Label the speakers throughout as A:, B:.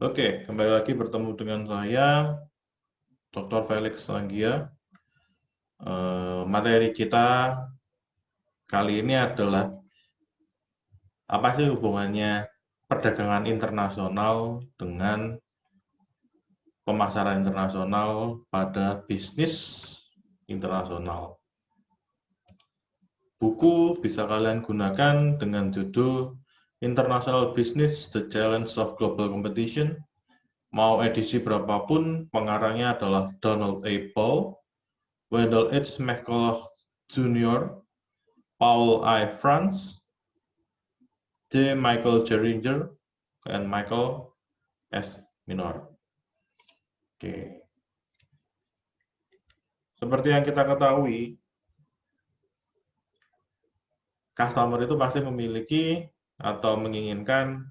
A: Oke, kembali lagi bertemu dengan saya, Dr. Felix Anggia. Materi kita kali ini adalah apa sih hubungannya perdagangan internasional dengan pemasaran internasional pada bisnis internasional. Buku bisa kalian gunakan dengan judul International Business: The Challenge of Global Competition. Mau edisi berapapun, pengarangnya adalah Donald A. Paul, Wendell H. McCulloch Jr., Paul I. Franz, J. Michael Geringer, dan Michael S. Minor. Oke. Seperti yang kita ketahui, customer itu pasti memiliki atau menginginkan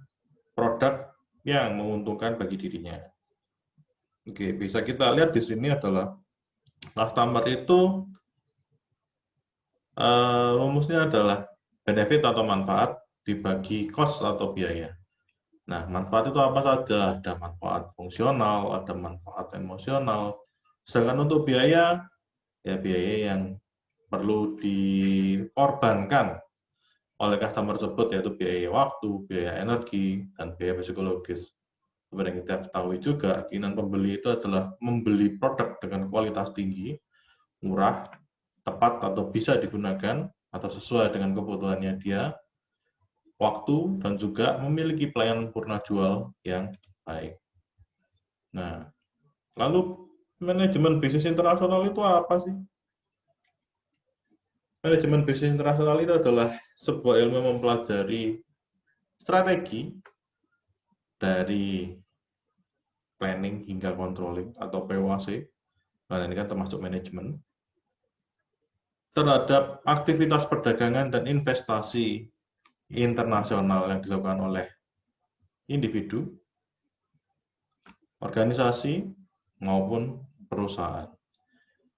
A: produk yang menguntungkan bagi dirinya. Oke, bisa kita lihat di sini adalah customer itu rumusnya adalah benefit atau manfaat dibagi cost atau biaya. Nah, manfaat itu apa saja? Ada manfaat fungsional, ada manfaat emosional. Sedangkan untuk biaya, ya biaya yang perlu dikorbankan oleh customer tersebut, yaitu biaya waktu, biaya energi, dan biaya psikologis. Seperti yang kita ketahui juga, keinginan pembeli itu adalah membeli produk dengan kualitas tinggi, murah, tepat atau bisa digunakan, atau sesuai dengan kebutuhannya dia, waktu, dan juga memiliki pelayanan purna jual yang baik. Nah, lalu manajemen bisnis internasional itu apa sih? Manajemen bisnis internasional itu adalah sebuah ilmu yang mempelajari strategi dari planning hingga controlling atau POAC. Nah, ini kan termasuk manajemen terhadap aktivitas perdagangan dan investasi internasional yang dilakukan oleh individu, organisasi, maupun perusahaan.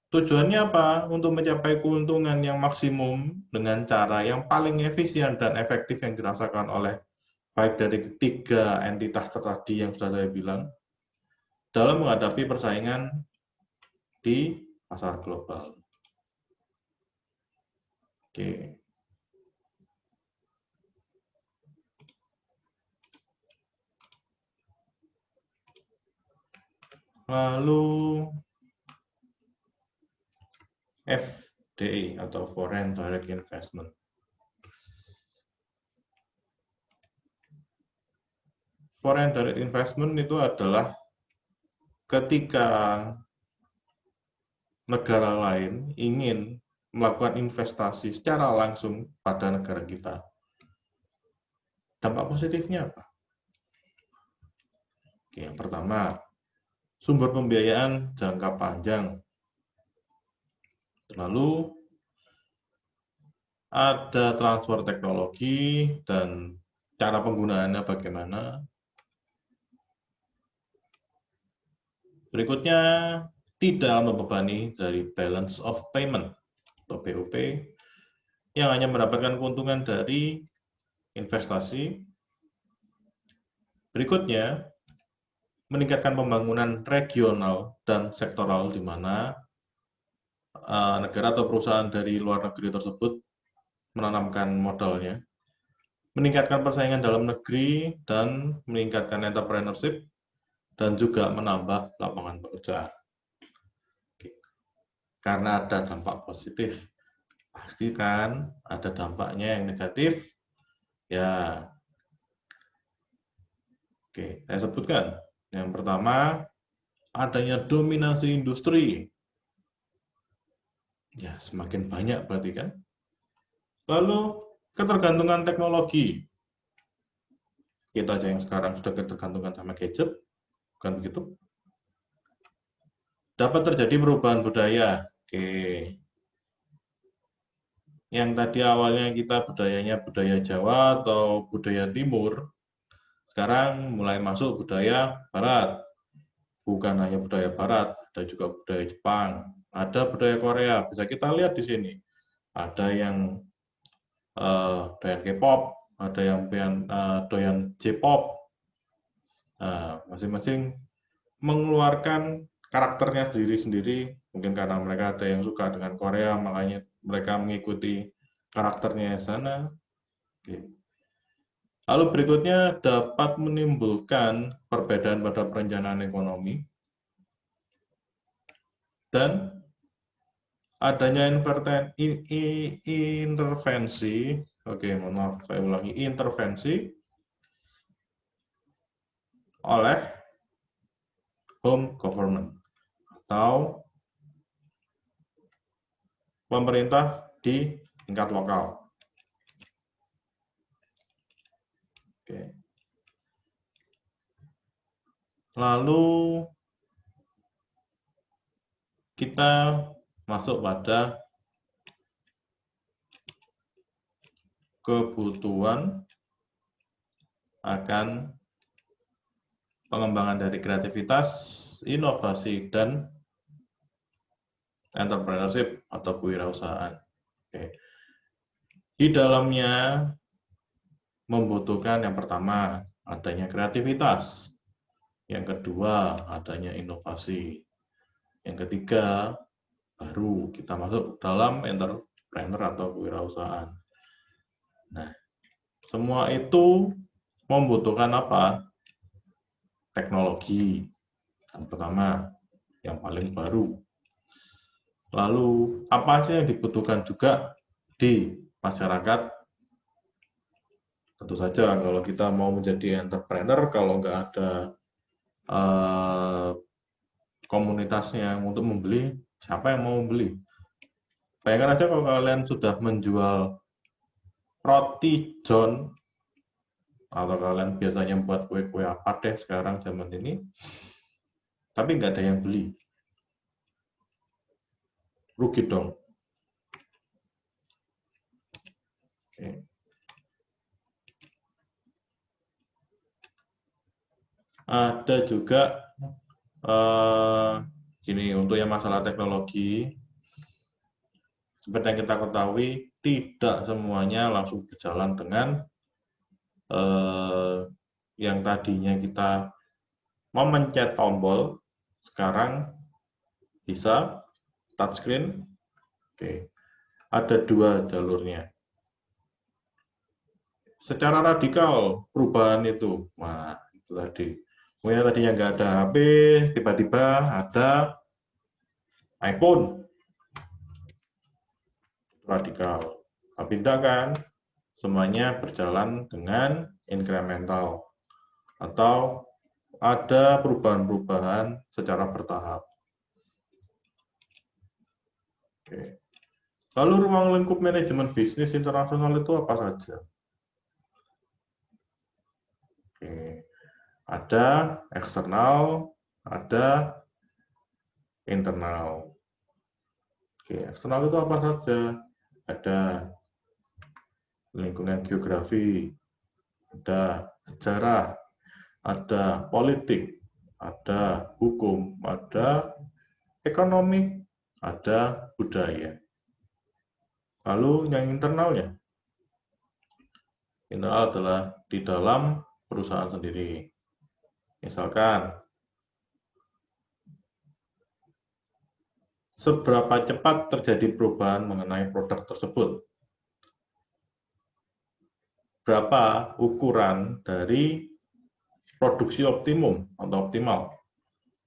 A: Tujuannya apa? Untuk mencapai keuntungan yang maksimum dengan cara yang paling efisien dan efektif yang dirasakan oleh baik dari ketiga entitas tadi yang sudah saya bilang dalam menghadapi persaingan di pasar global. Oke. Lalu FDI atau Foreign Direct Investment. Foreign Direct Investment itu adalah ketika negara lain ingin melakukan investasi secara langsung pada negara kita. Dampak positifnya apa? Oke, yang pertama, sumber pembiayaan jangka panjang. Lalu ada transfer teknologi dan cara penggunaannya bagaimana. Berikutnya, tidak membebani dari balance of payment atau BOP yang hanya mendapatkan keuntungan dari investasi. Berikutnya, meningkatkan pembangunan regional dan sektoral di mana negara atau perusahaan dari luar negeri tersebut menanamkan modalnya, meningkatkan persaingan dalam negeri dan meningkatkan entrepreneurship dan juga menambah lapangan pekerjaan. Karena ada dampak positif, pasti kan ada dampaknya yang negatif. Ya, oke, saya sebutkan. Yang pertama, adanya dominasi industri. Ya, semakin banyak berarti kan. Lalu, ketergantungan teknologi. Kita aja yang sekarang sudah ketergantungan sama gadget, bukan begitu? Dapat terjadi perubahan budaya. Oke. Yang tadi awalnya kita budayanya budaya Jawa atau budaya Timur, sekarang mulai masuk budaya Barat. Bukan hanya budaya Barat, ada juga budaya Jepang, ada budaya Korea. Bisa kita lihat di sini. Ada yang doyan K-pop, ada yang doyan J-pop. Nah, masing-masing mengeluarkan karakternya sendiri-sendiri. Mungkin karena mereka ada yang suka dengan Korea, makanya mereka mengikuti karakternya sana. Oke. Lalu berikutnya dapat menimbulkan perbedaan pada perencanaan ekonomi dan adanya intervensi, oke, mohon maaf, saya ulangi, intervensi oleh home government atau pemerintah di tingkat lokal. Oke. Lalu kita masuk pada kebutuhan akan pengembangan dari kreativitas, inovasi, dan entrepreneurship atau kewirausahaan. Oke. Di dalamnya membutuhkan yang pertama, adanya kreativitas. Yang kedua, adanya inovasi. Yang ketiga, baru kita masuk dalam entrepreneur atau kewirausahaan. Nah, semua itu membutuhkan apa? Teknologi. Yang pertama, yang paling baru. Lalu, apa sih yang dibutuhkan juga di masyarakat? Tentu saja kalau kita mau menjadi entrepreneur, kalau nggak ada komunitasnya untuk membeli, siapa yang mau membeli? Bayangkan aja kalau kalian sudah menjual roti John, atau kalian biasanya buat kue-kue apa deh sekarang zaman ini, tapi nggak ada yang beli. Rugi dong. Oke. Ada juga gini, untuk yang masalah teknologi, seperti yang kita ketahui, tidak semuanya langsung berjalan dengan yang tadinya kita memencet tombol, sekarang bisa touchscreen. Oke. Ada dua jalurnya. Secara radikal perubahan itu, wah itu tadi. Mungkin tadinya nggak ada HP, tiba-tiba ada iPhone, radikal. Tapi tidak kan, semuanya berjalan dengan incremental atau ada perubahan-perubahan secara bertahap. Oke. Lalu ruang lingkup manajemen bisnis internasional itu apa saja? Oke. Ada eksternal, ada internal. Oke, eksternal itu apa saja? Ada lingkungan geografi, ada sejarah, ada politik, ada hukum, ada ekonomi, ada budaya. Lalu yang internalnya? Internal adalah di dalam perusahaan sendiri. Misalkan, seberapa cepat terjadi perubahan mengenai produk tersebut? Berapa ukuran dari produksi optimum atau optimal?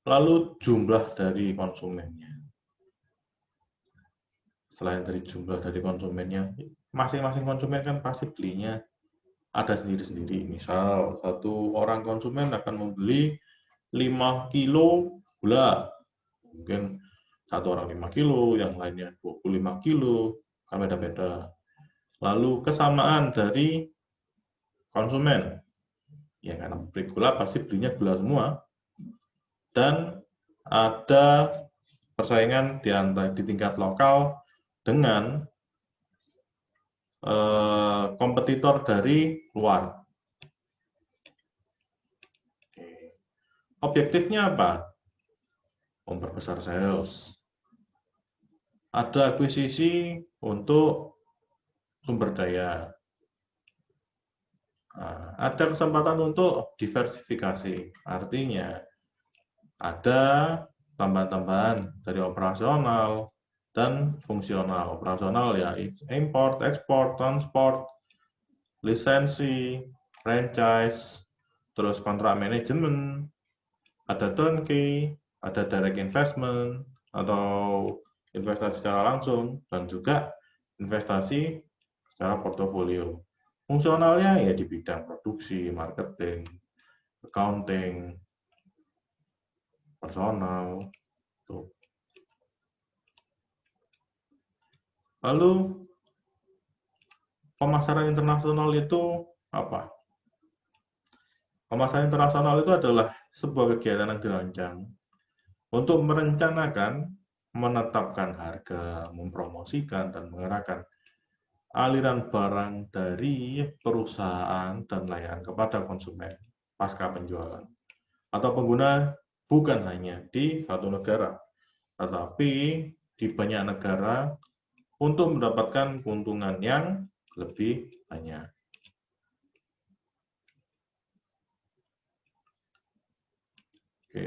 A: Lalu jumlah dari konsumennya. Selain dari jumlah dari konsumennya, masing-masing konsumen kan pasti belinya ada sendiri-sendiri. Misal, satu orang konsumen akan membeli 5 kilo gula. Mungkin satu orang 5 kilo, yang lainnya 25 kilo, kan beda-beda. Lalu kesamaan dari konsumen. Ya, karena beli gula pasti belinya gula semua. Dan ada persaingan di tingkat lokal dengan kompetitor dari luar. Objektifnya apa? Memperbesar sales. Ada akuisisi untuk sumber daya. Nah, ada kesempatan untuk diversifikasi. Artinya, ada tambahan-tambahan dari operasional dan fungsional. Operasional ya import, ekspor, transport, lisensi, franchise, terus kontrak manajemen, ada turnkey, ada direct investment atau investasi secara langsung, dan juga investasi secara portofolio. Fungsionalnya ya di bidang produksi, marketing, accounting, personal. Tuh. Lalu pemasaran internasional itu apa? Pemasaran internasional itu adalah sebuah kegiatan yang dirancang untuk merencanakan, menetapkan harga, mempromosikan, dan mengerahkan aliran barang dari perusahaan dan layanan kepada konsumen pasca penjualan atau pengguna, bukan hanya di satu negara, tetapi di banyak negara untuk mendapatkan keuntungan yang lebih banyak. Oke.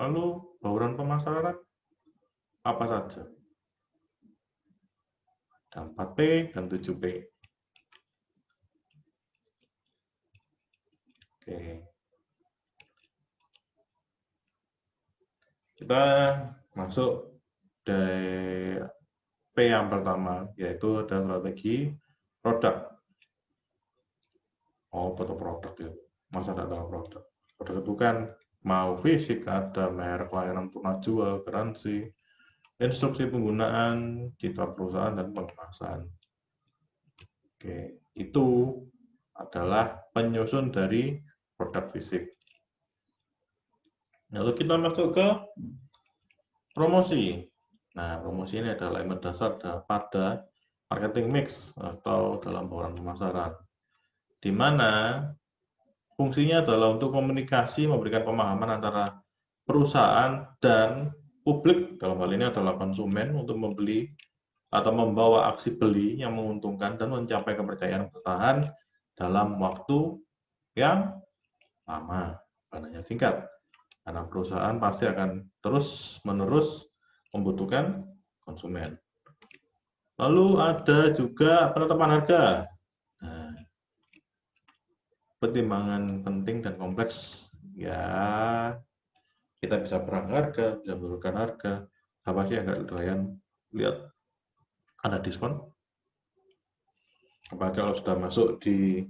A: Lalu bauran pemasaran apa saja? Ada 4P dan 7P. Oke. Kita masuk dari P yang pertama, yaitu ada strategi produk. Oh, foto produk ya. Masa tidak tahu produk? Produk itu kan mau fisik, ada merek, layanan pernah jual, garansi, instruksi penggunaan, citra perusahaan, dan pengemasan. Oke, itu adalah penyusun dari produk fisik. Lalu kita masuk ke promosi. Nah, promosi ini adalah elemen dasar pada marketing mix atau dalam bauran pemasaran, di mana fungsinya adalah untuk komunikasi, memberikan pemahaman antara perusahaan dan publik, dalam hal ini adalah konsumen, untuk membeli atau membawa aksi beli yang menguntungkan dan mencapai kepercayaan bertahan dalam waktu yang lama, bukan hanya singkat. Karena perusahaan pasti akan terus-menerus membutuhkan konsumen. Lalu ada juga penetapan harga. Nah, pertimbangan penting dan kompleks. Ya, kita bisa perang harga, bisa menurunkan harga. Apa sih agak doyan lihat ada diskon? Apalagi kalau sudah masuk di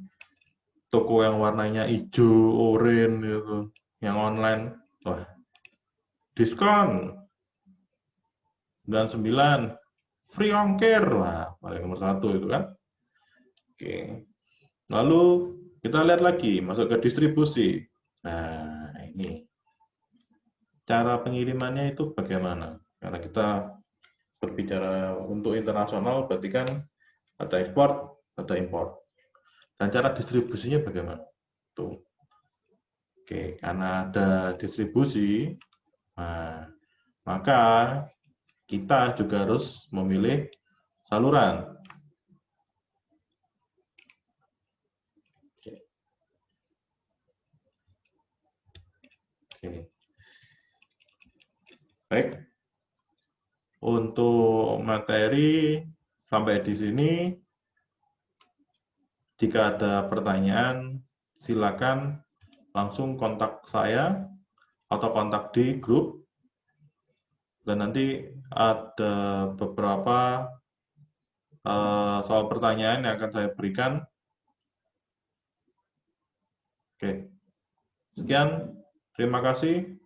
A: toko yang warnanya hijau, oranye gitu, yang online, wah, diskon 99, free ongkir, wah, paling nomor satu itu kan. Oke, lalu kita lihat lagi, masuk ke distribusi. Nah, ini cara pengirimannya itu bagaimana? Karena kita berbicara untuk internasional, berarti kan ada ekspor, ada impor. Dan cara distribusinya bagaimana? Tuh. Oke, karena ada distribusi, nah, maka kita juga harus memilih saluran. Oke. Oke. Baik, untuk materi sampai di sini. Jika ada pertanyaan, silakan langsung kontak saya atau kontak di grup. Dan nanti ada beberapa soal pertanyaan yang akan saya berikan. Oke, sekian. Terima kasih.